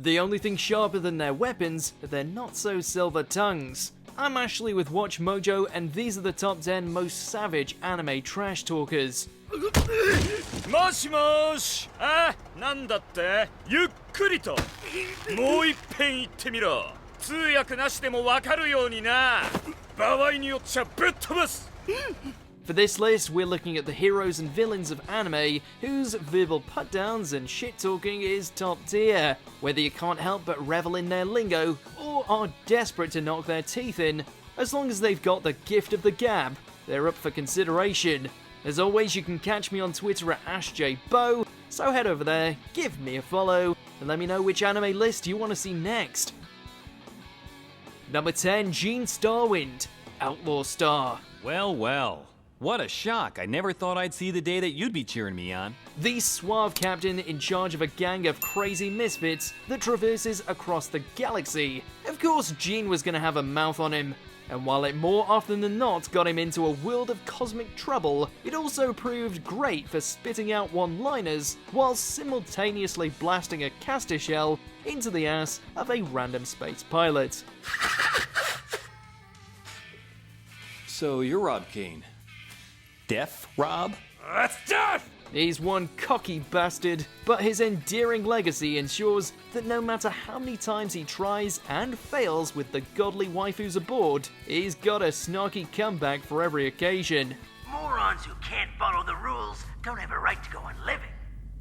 The only thing sharper than their weapons are their not-so-silver tongues. I'm Ashley with WatchMojo, and these are the top 10 most savage anime trash talkers. もしもし、あ、なんだって？ゆっくりと。もう一遍言ってみろ。通訳なしでもわかるようにな。場合によっちゃぶっ飛ばす。For this list, we're looking at the heroes and villains of anime whose verbal put-downs and shit-talking is top tier. Whether you can't help but revel in their lingo, or are desperate to knock their teeth in, as long as they've got the gift of the gab, they're up for consideration. As always, you can catch me on Twitter at AshJBo, so head over there, give me a follow, and let me know which anime list you want to see next. Number 10, Gene Starwind, Outlaw Star. Well, well. What a shock. I never thought I'd see the day that you'd be cheering me on. The suave captain in charge of a gang of crazy misfits that traverses across the galaxy. Of course, Gene was going to have a mouth on him. And while it more often than not got him into a world of cosmic trouble, it also proved great for spitting out one-liners while simultaneously blasting a caster shell into the ass of a random space pilot. So you're Rob Kane. Deaf, Rob? That's death! He's one cocky bastard, but his endearing legacy ensures that no matter how many times he tries and fails with the godly waifus aboard, he's got a snarky comeback for every occasion. Morons who can't follow the rules don't have a right to go on living.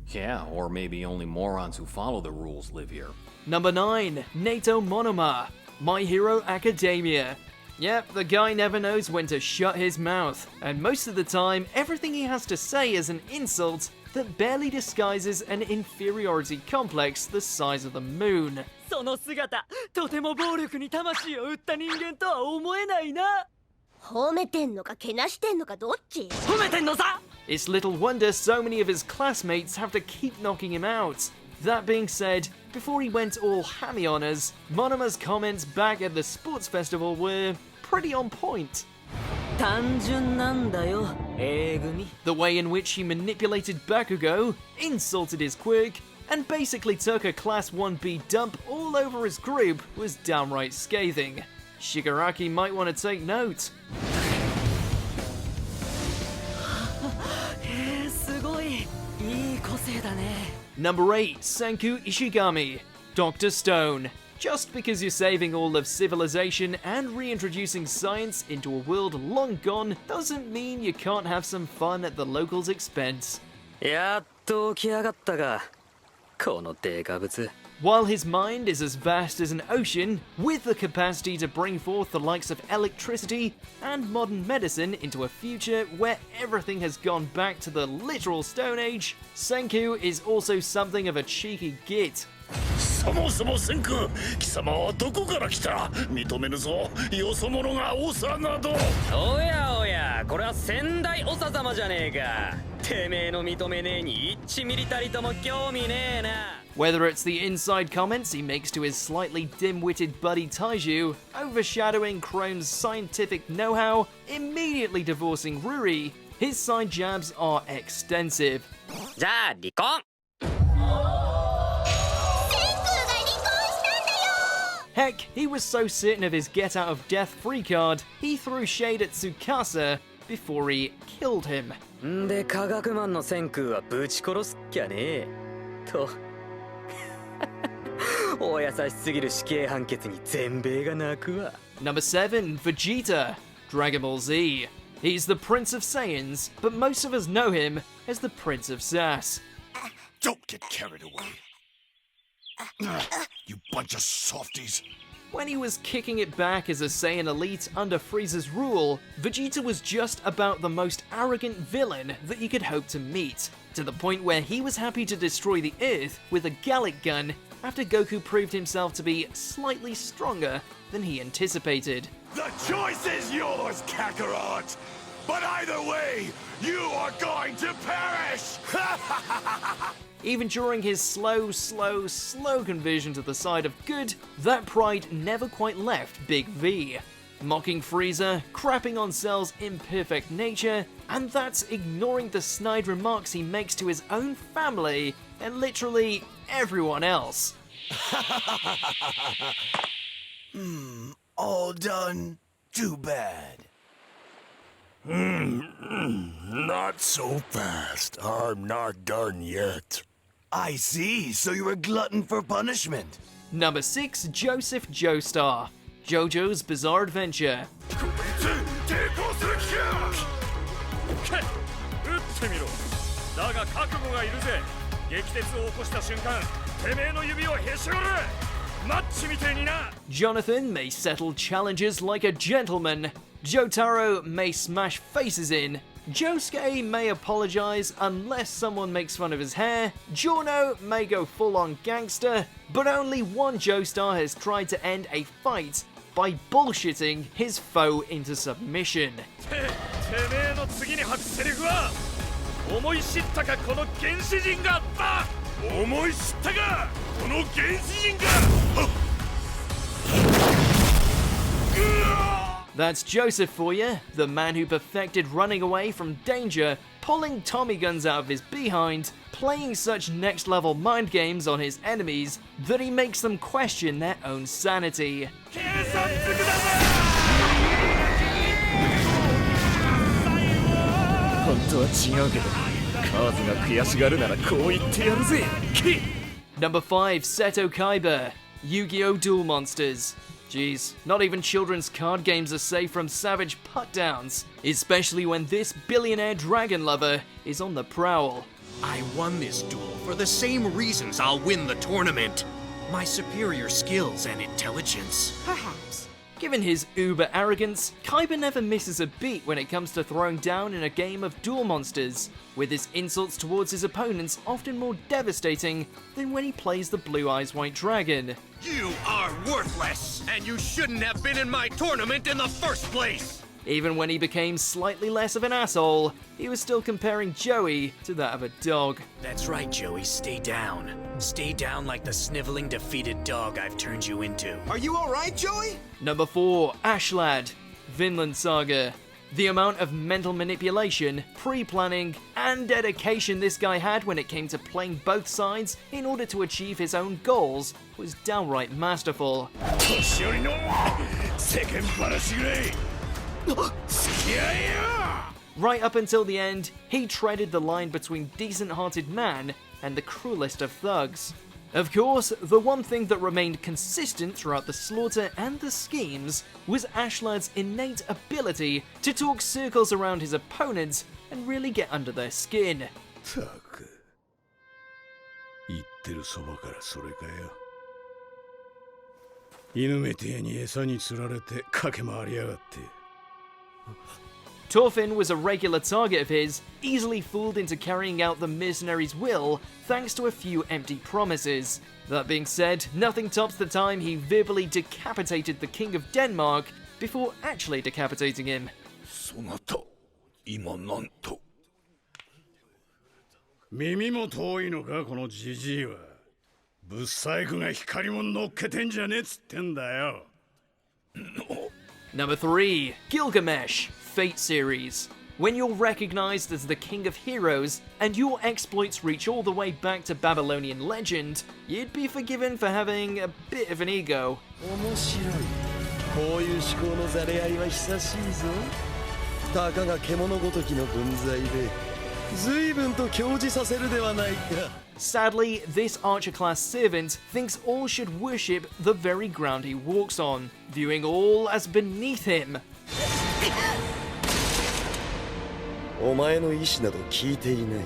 Yeah, or maybe only morons who follow the rules live here. Number 9, Nato Monoma, My Hero Academia. Yep, the guy never knows when to shut his mouth, and most of the time, everything he has to say is an insult that barely disguises an inferiority complex the size of the moon. その姿、とても暴力に魂を売った人間とは思えないな。褒めてんのかけなしてんのかどっち？褒めてんのさ。 It's little wonder so many of his classmates have to keep knocking him out. That being said, before he went all hammy on us, Monoma's comments back at the sports festival were pretty on point. 単純なんだよ、A組。 The way in which he manipulated Bakugo, insulted his quirk, and basically took a Class 1B dump all over his group was downright scathing. Shigaraki might want to take note. すごい、いい個性だね。 Number 8, Senku Ishigami, Dr. Stone. Just because you're saving all of civilization and reintroducing science into a world long gone doesn't mean you can't have some fun at the locals' expense. やっと起き上がったが、このデカブツ。 While his mind is as vast as an ocean, with the capacity to bring forth the likes of electricity and modern medicine into a future where everything has gone back to the literal Stone Age, Senku is also something of a cheeky git. そもそも先空、貴様はどこから来た？認めぬぞ。よそ者が長など。おやおや、これは仙台長様じゃねえか。てめえの認めねえに一ミリたりとも興味ねえな。 Whether it's the inside comments he makes to his slightly dim-witted buddy Taiju, overshadowing Crone's scientific know-how, immediately divorcing Ruri, his side jabs are extensive. じゃあ離婚。 Heck, he was so certain of his get out of death free card, he threw shade at Tsukasa before he killed him. んで科学マンの千空はぶち殺すっきゃねえと。お優しすぎる死刑判決に全米が泣くわ。 Number 7, Vegeta, Dragon Ball Z. He's the Prince of Saiyans, but most of us know him as the Prince of Sass. Don't get carried away. You bunch of softies. When he was kicking it back as a Saiyan elite under Frieza's rule, Vegeta was just about the most arrogant villain that you could hope to meet, to the point where he was happy to destroy the Earth with a Gallic gun after Goku proved himself to be slightly stronger than he anticipated. The choice is yours, Kakarot. But either way, you are going to perish! Even during his slow conversion to the side of good, that pride never quite left Big V. Mocking Frieza, crapping on Cell's imperfect nature, and that's ignoring the snide remarks he makes to his own family and literally everyone else. All done? Too bad. Not so fast. I'm not done yet. I see, so you're a glutton for punishment. Number 6, Joseph Joestar, JoJo's Bizarre Adventure. 撃ってみろ。だが覚悟がいるぜ。激鉄を起こした瞬間、てめえの指をへし折る。マッチみてえにな。 Jonathan may settle challenges like a gentleman. Jotaro may smash faces in. Josuke may apologize unless someone makes fun of his hair. Giorno may go full-on gangster. But only one Joestar has tried to end a fight by bullshitting his foe into submission. てめえの次に吐くセリフは、思い知ったかこの原始人があった。思い知ったかこの原始人が。 That's Joseph for you, the man who perfected running away from danger, pulling Tommy guns out of his behind, playing such next-level mind games on his enemies that he makes them question their own sanity. 警察ください。本当は違うけど、カーズが悔しがるならこう言ってやるぜ。Number 5, Seto Kaiba, Yu-Gi-Oh! Duel Monsters. Jeez, not even children's card games are safe from savage put-downs, especially when this billionaire dragon lover is on the prowl. I won this duel for the same reasons I'll win the tournament. My superior skills and intelligence. Perhaps. Given his uber arrogance, Kaiba never misses a beat when it comes to throwing down in a game of Duel Monsters, with his insults towards his opponents often more devastating than when he plays the Blue Eyes White Dragon. You are worthless, and you shouldn't have been in my tournament in the first place! Even when he became slightly less of an asshole, he was still comparing Joey to that of a dog. That's right, Joey, stay down. Stay down like the sniveling, defeated dog I've turned you into. Are you alright, Joey? Number 4, Ashlad, Vinland Saga. The amount of mental manipulation, pre-planning, and dedication this guy had when it came to playing both sides in order to achieve his own goals was downright masterful. 年寄りの世間話ぐらい付き合えよ。 Right up until the end, he treaded the line between decent-hearted man and the cruelest of thugs. Of course, the one thing that remained consistent throughout the slaughter and the schemes was Ashlad's innate ability to talk circles around his opponents and really get under their skin. ったく言ってるそばからそれかよ。犬めてえに餌に釣られて駆け回りやがって。 Thorfinn was a regular target of his, easily fooled into carrying out the mercenary's will thanks to a few empty promises. That being said, nothing tops the time he verbally decapitated the King of Denmark before actually decapitating him. そなた、今なんと。耳も遠いのかこのジジイは。ブサイクが光も乗っけてんじゃねえっつってんだよ。Number 3, Gilgamesh, Fate Series. When you're recognized as the king of heroes, and your exploits reach all the way back to Babylonian legend, you'd be forgiven for having a bit of an ego. 面白い。こういう思考のざれ合いは久しいぞ。たかが獣ごときの分際で、随分と教示させるではないか。 Sadly, this archer-class servant thinks all should worship the very ground he walks on, viewing all as beneath him. お前の意志など聞いていない。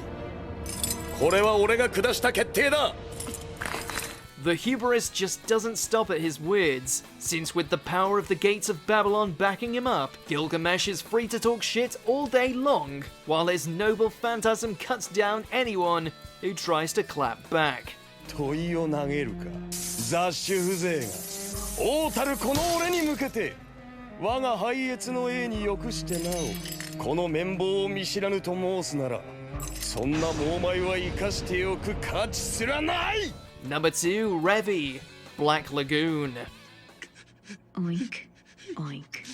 これは俺が下した決定だ。 The hubris just doesn't stop at his words, since with the power of the gates of Babylon backing him up, Gilgamesh is free to talk shit all day long, while his noble phantasm cuts down anyone who tries to clap back. 問いを投げるか。雑種風情が。王たるこの俺に向けて、我が拝謁の栄によくしてなお、この綿棒を見知らぬと申すなら、そんな猛前は生かしておく価値すらない。 Number 2, Rebi, Black Lagoon. Oink, oink.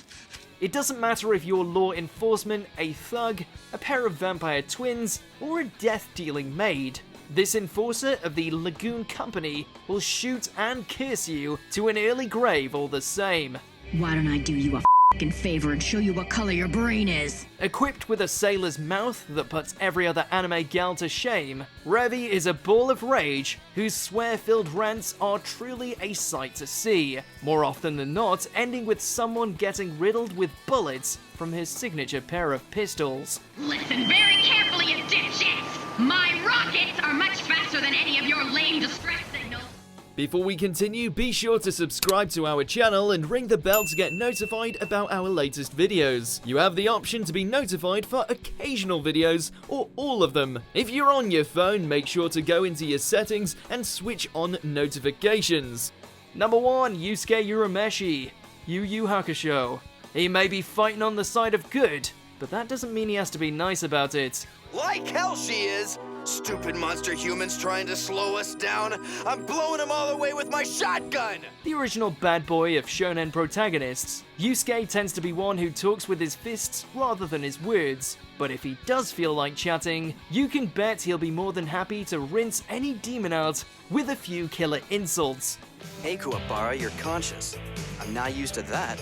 It doesn't matter if you're law enforcement, a thug, a pair of vampire twins, or a death-dealing maid. This enforcer of the Lagoon Company will shoot and kiss you to an early grave all the same. Why don't I do you a f***ing favor and show you what color your brain is? Equipped with a sailor's mouth that puts every other anime gal to shame, Rebi is a ball of rage whose swear-filled rants are truly a sight to see, more often than not ending with someone getting riddled with bullets from his signature pair of pistols. Listen very carefully, you dipshits! My rockets are much faster than any of your lame distress signals! Before we continue, be sure to subscribe to our channel and ring the bell to get notified about our latest videos. You have the option to be notified for occasional videos or all of them. If you're on your phone, make sure to go into your settings and switch on notifications. Number 1. Yusuke Urameshi, Yu Hakusho. He may be fighting on the side of good, but that doesn't mean he has to be nice about it. Like hell she is! Stupid monster humans trying to slow us down. I'm blowing them all away with my shotgun! The original bad boy of shonen protagonists, Yusuke tends to be one who talks with his fists rather than his words. But if he does feel like chatting, you can bet he'll be more than happy to rinse any demon out with a few killer insults. Hey Kuwabara, you're conscious. I'm not used to that.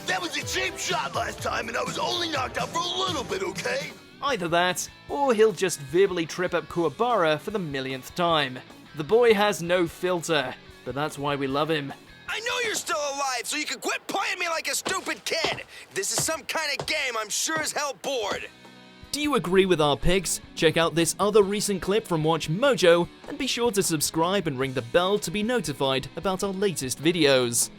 That was a cheap shot last time and I was only knocked out for a little bit, okay? Either that, or he'll just verbally trip up Kuwabara for the millionth time. The boy has no filter, but that's why we love him. I know you're still alive, so you can quit playing me like a stupid kid! This is some kind of game I'm sure as hell bored! Do you agree with our picks? Check out this other recent clip from WatchMojo, and be sure to subscribe and ring the bell to be notified about our latest videos.